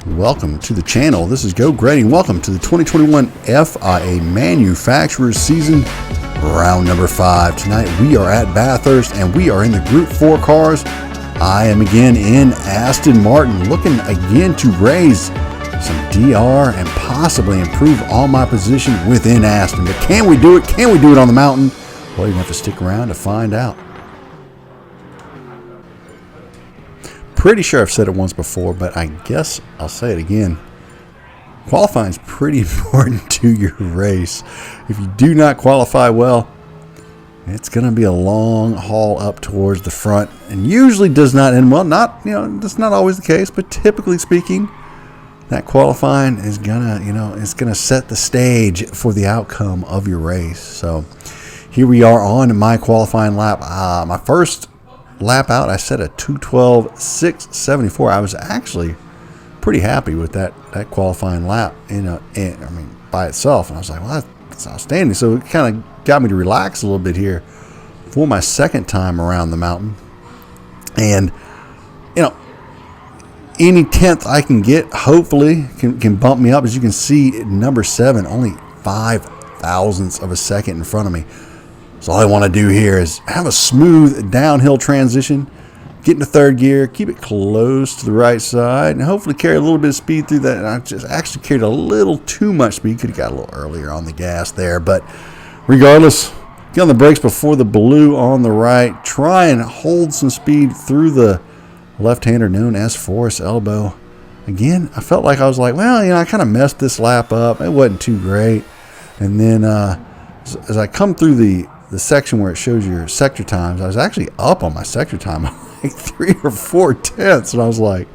Welcome to the channel. This is Geauxgreddy and welcome to the 2021 FIA Manufacturers Season Round number 5. Tonight we are at Bathurst and we are in the Group 4 cars. I am again in Aston Martin, looking again to raise some DR and possibly improve on my position within Aston. But can we do it? Can we do it on the mountain? Well, you're going to have to stick around to find out. Pretty sure I've said it once before, but I guess I'll say it again. Qualifying is pretty important to your race. If you do not qualify well, it's going to be a long haul up towards the front, and usually does not end well. That's not always the case, but typically speaking, that qualifying is it's gonna set the stage for the outcome of your race. So here we are on my qualifying lap. My first lap out, I set a 2:12.674. I was actually pretty happy with that qualifying lap by itself, and I was like, well, that's outstanding. So it kind of got me to relax a little bit here for my second time around the mountain. And any 10th I can get hopefully can bump me up. As you can see, number 7 only 5 thousandths of a second in front of me. So all I want to do here is have a smooth downhill transition, get into third gear, keep it close to the right side, and hopefully carry a little bit of speed through that. And I just actually carried a little too much speed. Could have got a little earlier on the gas there, but regardless, get on the brakes before the blue on the right. Try and hold some speed through the left-hander known as Forrest Elbow. Again, I felt like I was like, well, I kind of messed this lap up. It wasn't too great. And then as I come through the section where it shows your sector times, I was actually up on my sector time like 3 or 4 tenths, and I was like,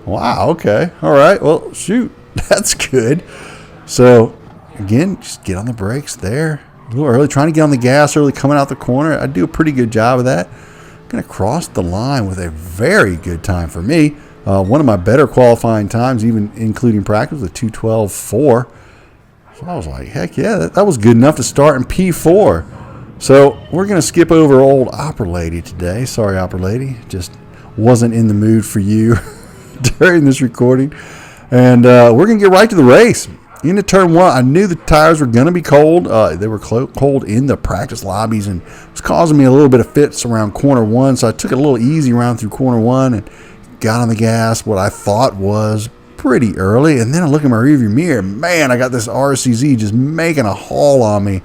wow, okay, all right, well, shoot, that's good. So again, just get on the brakes there a little early, trying to get on the gas early coming out the corner. I do a pretty good job of that. Going to cross the line with a very good time for me. One of my better qualifying times, even including practice, was a 2:12.4. So I was like, heck yeah, that was good enough to start in P4. So we're going to skip over old Opera Lady today. Sorry, Opera Lady. Just wasn't in the mood for you during this recording. And we're going to get right to the race. Into turn 1, I knew the tires were going to be cold. They were cold in the practice lobbies, and it was causing me a little bit of fits around corner 1. So I took it a little easy around through corner 1 and got on the gas, what I thought was pretty early. And then I look in my rearview mirror. Man, I got this RCZ just making a haul on me.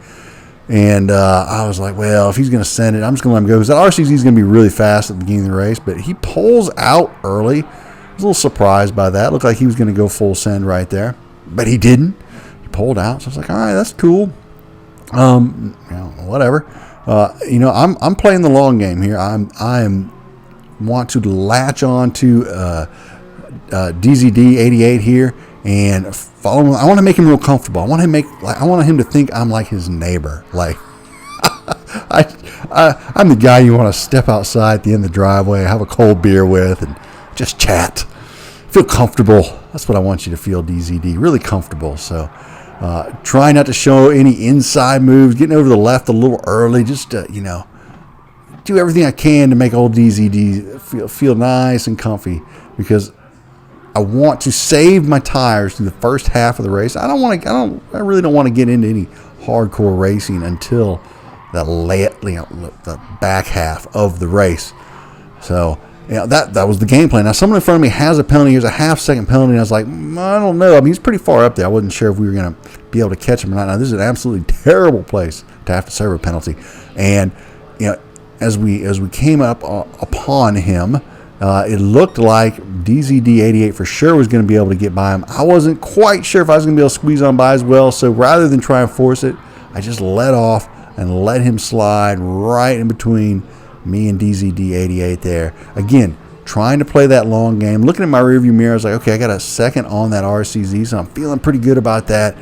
And I was like, well, if he's going to send it, I'm just going to let him go. Because that RCZ is going to be really fast at the beginning of the race. But he pulls out early. I was a little surprised by that. Looked like he was going to go full send right there. But he didn't. He pulled out. So I was like, all right, that's cool. Whatever. I'm playing the long game here. I want to latch on to DZD88 here and follow him. I want to make him real comfortable. I want him to think I'm like his neighbor. Like I'm the guy you want to step outside at the end of the driveway, have a cold beer with, and just chat. Feel comfortable. That's what I want you to feel, DZD. Really comfortable. So try not to show any inside moves. Getting over the left a little early. Just do everything I can to make old DZD feel nice and comfy, because I want to save my tires through the first half of the race. I really don't want to get into any hardcore racing until the back half of the race. So that was the game plan. Now, someone in front of me has a penalty. Here's a half-second penalty. And I was like, I don't know. I mean, he's pretty far up there. I wasn't sure if we were going to be able to catch him or not. Now, this is an absolutely terrible place to have to serve a penalty. And as we came up upon him, it looked like DZD88 for sure was going to be able to get by him. I wasn't quite sure if I was going to be able to squeeze on by as well. So rather than try and force it, I just let off and let him slide right in between me and DZD88 there. Again, trying to play that long game. Looking at my rearview mirror, I was like, okay, I got a second on that RCZ, so I'm feeling pretty good about that.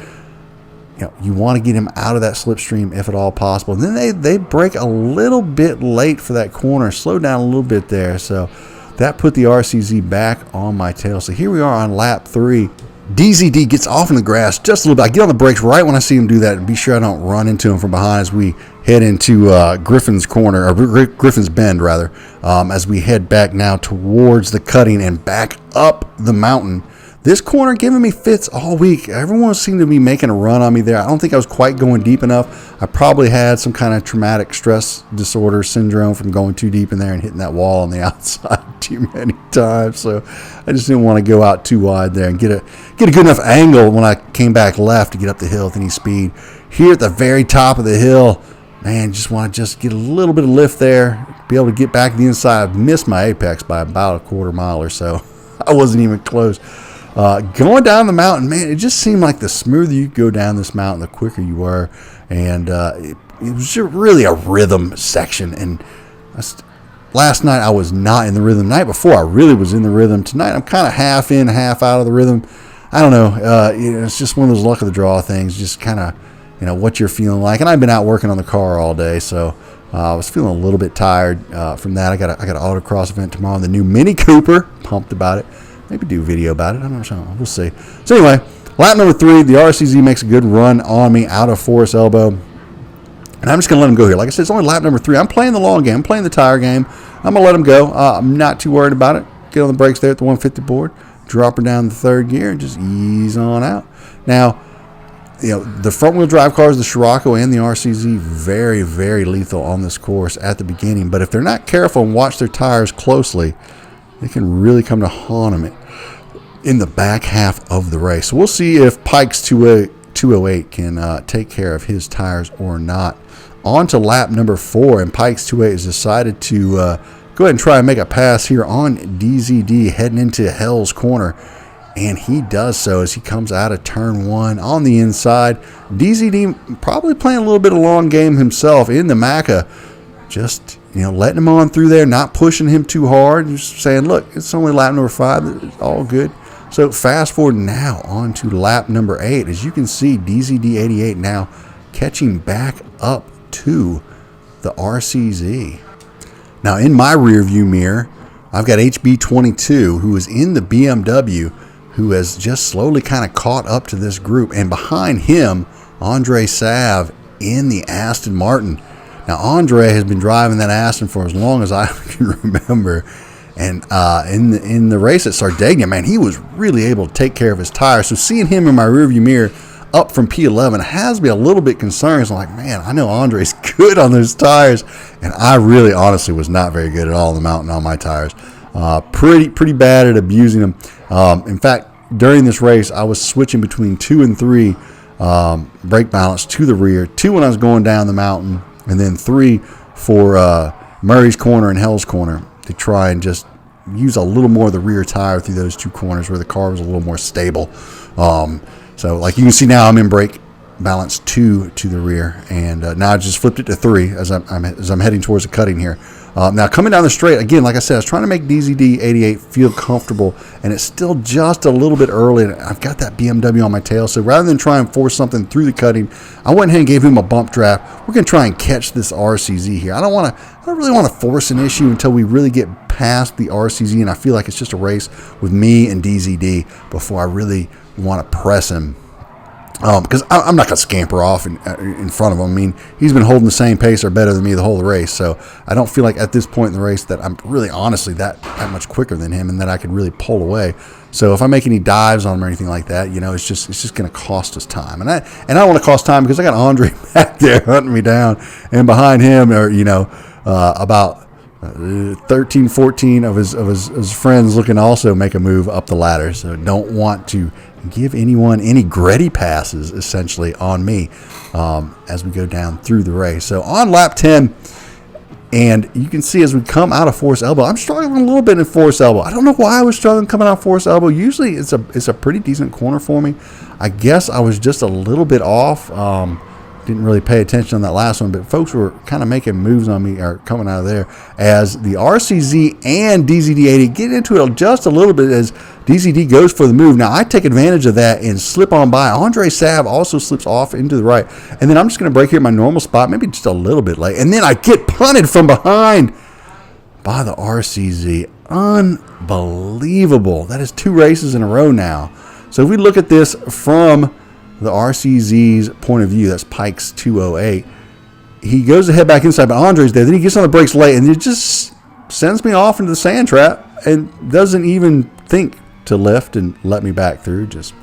You want to get him out of that slipstream if at all possible. And then they break a little bit late for that corner, slow down a little bit there. So that put the RCZ back on my tail. So here we are on lap 3. DZD gets off in the grass just a little bit. I get on the brakes right when I see him do that and be sure I don't run into him from behind as we head into Griffin's corner, or Griffin's Bend rather, as we head back now towards the cutting and back up the mountain. This corner giving me fits all week. Everyone seemed to be making a run on me there. I don't think I was quite going deep enough. I probably had some kind of traumatic stress disorder syndrome from going too deep in there and hitting that wall on the outside too many times. So I just didn't want to go out too wide there and get a good enough angle when I came back left to get up the hill with any speed. Here at the very top of the hill, man, just want to just get a little bit of lift there, be able to get back to the inside. I missed my apex by about a quarter mile or so. I wasn't even close. Going down the mountain, man, it just seemed like the smoother you go down this mountain, the quicker you were. And it was really a rhythm section. And last night I was not in the rhythm. The night before I really was in the rhythm. Tonight I'm kind of half in, half out of the rhythm. I don't know. It's just one of those luck of the draw things, just kind of, what you're feeling like. And I've been out working on the car all day, so I was feeling a little bit tired from that. I got an autocross event tomorrow, the new Mini Cooper. Pumped about it. Maybe do a video about it. I'm not sure. We'll see. So anyway, lap number 3, the RCZ makes a good run on me out of Forest Elbow. And I'm just going to let him go here. Like I said, it's only lap number 3. I'm playing the long game. I'm playing the tire game. I'm going to let him go. I'm not too worried about it. Get on the brakes there at the 150 board. Drop her down the 3rd gear and just ease on out. Now, the front-wheel drive cars, the Scirocco and the RCZ, very, very lethal on this course at the beginning. But if they're not careful and watch their tires closely, they can really come to haunt them in the back half of the race. So we'll see if Pike's 208 can take care of his tires or not. On to lap number 4, and Pike's 208 has decided to go ahead and try and make a pass here on DZD heading into Hell's Corner. And he does so as he comes out of turn 1 on the inside. DZD probably playing a little bit of long game himself in the Macca. Just, letting him on through there, not pushing him too hard. Just saying, look, it's only lap number 5. It's all good. So fast forward now on to lap number 8. As you can see, DZD88 now catching back up to the RCZ. Now in my rear view mirror, I've got HB22, who is in the BMW, who has just slowly kind of caught up to this group. And behind him, Andre Sav in the Aston Martin. Now, Andre has been driving that Aston for as long as I can remember. And in the race at Sardinia, man, he was really able to take care of his tires. So seeing him in my rearview mirror up from P11 has me a little bit concerned. So I'm like, man, I know Andre's good on those tires. And I really, honestly, was not very good at all on the mountain on my tires. Pretty bad at abusing them. In fact, during this race, I was switching between 2 and 3 brake balance to the rear. 2 when I was going down the mountain, and then 3 for Murray's Corner and Hell's Corner to try and just use a little more of the rear tire through those 2 corners where the car was a little more stable. So like you can see now, I'm in brake balance 2 to the rear, and now I just flipped it to 3 as I'm heading towards the cutting here. Now coming down the straight, again, like I said, I was trying to make DZD88 feel comfortable, and it's still just a little bit early, and I've got that BMW on my tail. So rather than try and force something through the cutting, I went ahead and gave him a bump draft. We're going to try and catch this RCZ here. I don't really want to force an issue until we really get past the RCZ, and I feel like it's just a race with me and DZD before I really want to press him. Because I'm not going to scamper off in front of him. I mean, he's been holding the same pace or better than me the whole race. So I don't feel like at this point in the race that I'm really honestly that much quicker than him and that I could really pull away. So if I make any dives on him or anything like that, it's just going to cost us time. And I don't want to cost time because I got Andre back there hunting me down, and behind him are about 13, 14 of his friends looking to also make a move up the ladder. So don't want to give anyone any Greddy passes essentially on me as we go down through the race. So on lap 10, and you can see as we come out of Forest Elbow, I'm struggling a little bit in Forest Elbow. I don't know why I was struggling coming out of Forest Elbow. Usually it's a pretty decent corner for me. I guess I was just a little bit off. Didn't really pay attention on that last one, but folks were kind of making moves on me or coming out of there as the RCZ and DZD80 get into it just a little bit as DZD goes for the move. Now I take advantage of that and slip on by. Andre Sav also slips off into the right, and then I'm just going to brake here at my normal spot, maybe just a little bit late, and then I get punted from behind by the RCZ. Unbelievable. That is 2 races in a row now. So if we look at this from the RCZ's point of view, that's Pike's 208. He goes to head back inside, but Andre's there. Then he gets on the brakes late, and it just sends me off into the sand trap and doesn't even think to lift and let me back through. Just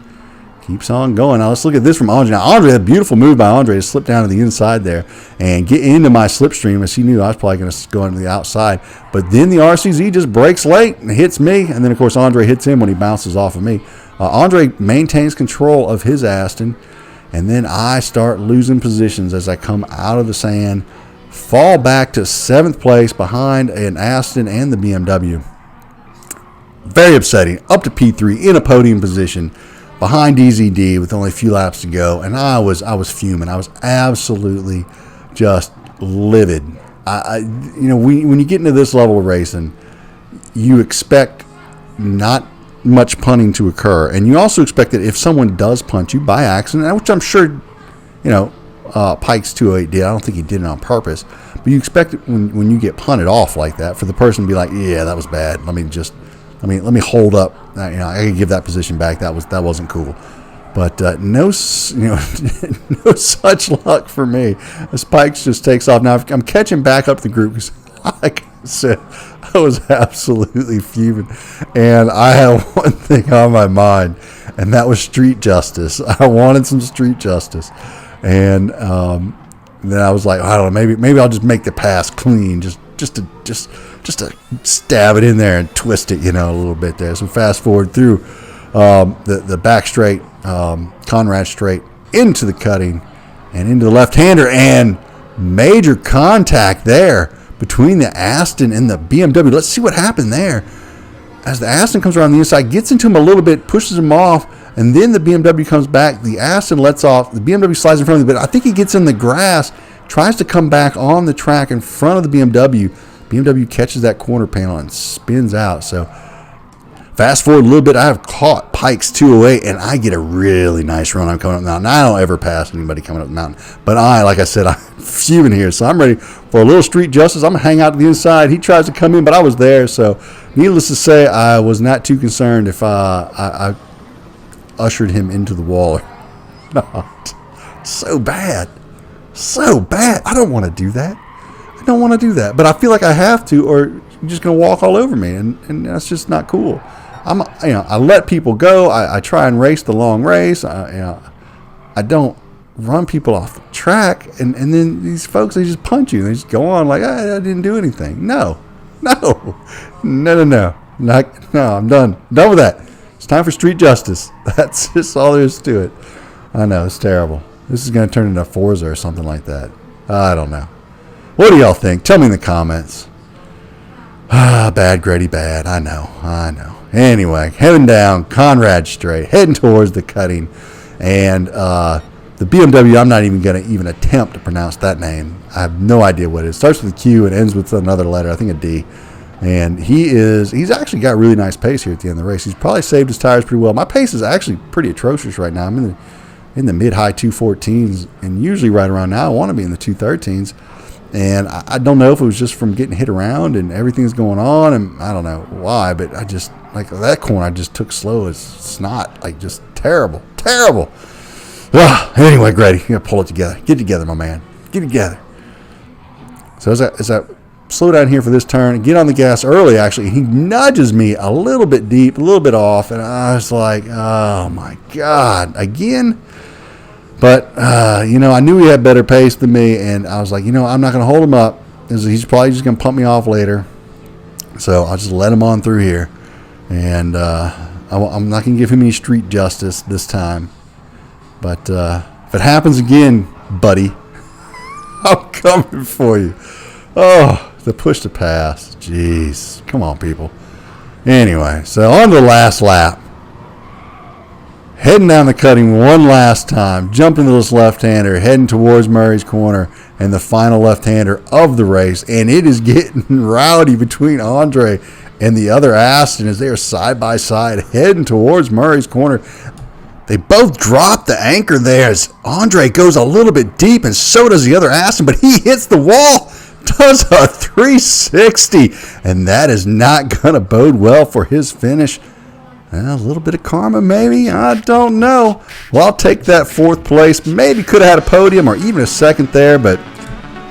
keeps on going. Now let's look at this from Andre. Now Andre had a beautiful move by Andre to slip down to the inside there and get into my slipstream, as he knew I was probably going to go into the outside. But then the RCZ just breaks late and hits me, and then of course Andre hits him when he bounces off of me. Andre maintains control of his Aston, and then I start losing positions as I come out of the sand, fall back to 7th place behind an Aston and the BMW. Very upsetting. Up to P3 in a podium position behind DZD with only a few laps to go, and I was fuming. I was absolutely just livid. When you get into this level of racing, you expect not much punting to occur, and you also expect that if someone does punt you by accident, which I'm sure Pikes 208 did. I don't think he did it on purpose, but you expect it when you get punted off like that for the person to be like, yeah, that was bad, let me hold up, I can give that position back, that wasn't cool. But no such luck for me. As Pikes just takes off. Now I'm catching back up the group because, like I said, I was absolutely fuming, and I had one thing on my mind, and that was street justice. I wanted some street justice, and then I was like, I don't know, maybe I'll just make the pass clean, just to stab it in there and twist it, a little bit there. So fast forward through the back straight, Conrad straight, into the cutting and into the left-hander, and major contact there between the Aston and the BMW. Let's see what happened there. As the Aston comes around the inside, gets into him a little bit, pushes him off, and then the BMW comes back. The Aston lets off. The BMW slides in front of him, but I think he gets in the grass, tries to come back on the track in front of the BMW. BMW catches that corner panel and spins out. So fast forward a little bit, I have caught Pikes 208, and I get a really nice run. I'm coming up the mountain. I don't ever pass anybody coming up the mountain, but like I said, I'm fuming here, so I'm ready for a little street justice. I'm going to hang out to the inside. He tries to come in, but I was there, so needless to say, I was not too concerned if I ushered him into the wall or not. So bad. I don't want to do that. But I feel like I have to, or you're just going to walk all over me, and that's just not cool. I let people go. I try and race the long race. I don't run people off the track, and then these folks, they just punch you. They just go on like, I didn't do anything. No. I'm done with that. It's time for street justice. That's just all there is to it. I know, it's terrible. This is going to turn into Forza or something like that. I don't know. What do y'all think? Tell me in the comments. Bad, Grady, bad. I know. Anyway, heading down Conrad straight, heading towards the cutting, and the BMW, I'm not even going to even attempt to pronounce that name. I have no idea what it is. It starts with a Q and ends with another letter, I think a D. And he's actually got really nice pace here at the end of the race. He's probably saved his tires pretty well. My pace is actually pretty atrocious right now. I'm in the mid-high 214s, and usually right around now I want to be in the 213s. And I don't know if it was just from getting hit around and everything's going on, and I don't know why, but I just, like that corner, I just took slow as snot, like just terrible. Anyway, Grady, you got to pull it together. Get together, my man. Get together. So as I slow down here for this turn and get on the gas early, actually, he nudges me a little bit deep, a little bit off, and I was like, oh my God, again? But, I knew he had better pace than me, and I was like, I'm not going to hold him up. He's probably just going to pump me off later. So I'll just let him on through here. And I'm not going to give him any street justice this time. But if it happens again, buddy, I'm coming for you. Oh, the push to pass. Jeez. Come on, people. Anyway, so on to the last lap. Heading down the cutting one last time, jumping to this left-hander, heading towards Murray's corner, and the final left-hander of the race. And it is getting rowdy between Andre and the other Aston as they are side by side heading towards Murray's corner. They both drop the anchor there as Andre goes a little bit deep, and so does the other Aston, but he hits the wall, does a 360, and that is not going to bode well for his finish. A little bit of karma, maybe. I don't know. Well, I'll take that 4th place. Maybe could have had a podium or even a 2nd there, but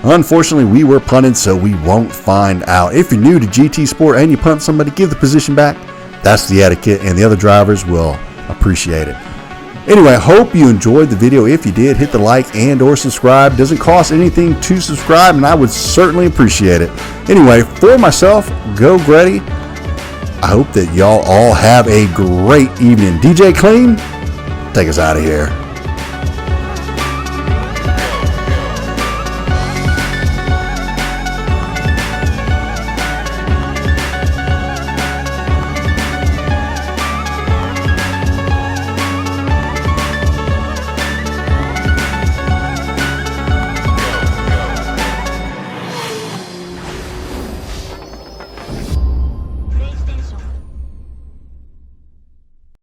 unfortunately, we were punted, so we won't find out. If you're new to GT Sport and you punt somebody, give the position back. That's the etiquette, and the other drivers will appreciate it. Anyway, I hope you enjoyed the video. If you did, hit the like and or subscribe. It doesn't cost anything to subscribe, and I would certainly appreciate it. Anyway, for myself, Geauxgreddy, I hope that y'all all have a great evening. DJcLean, take us out of here.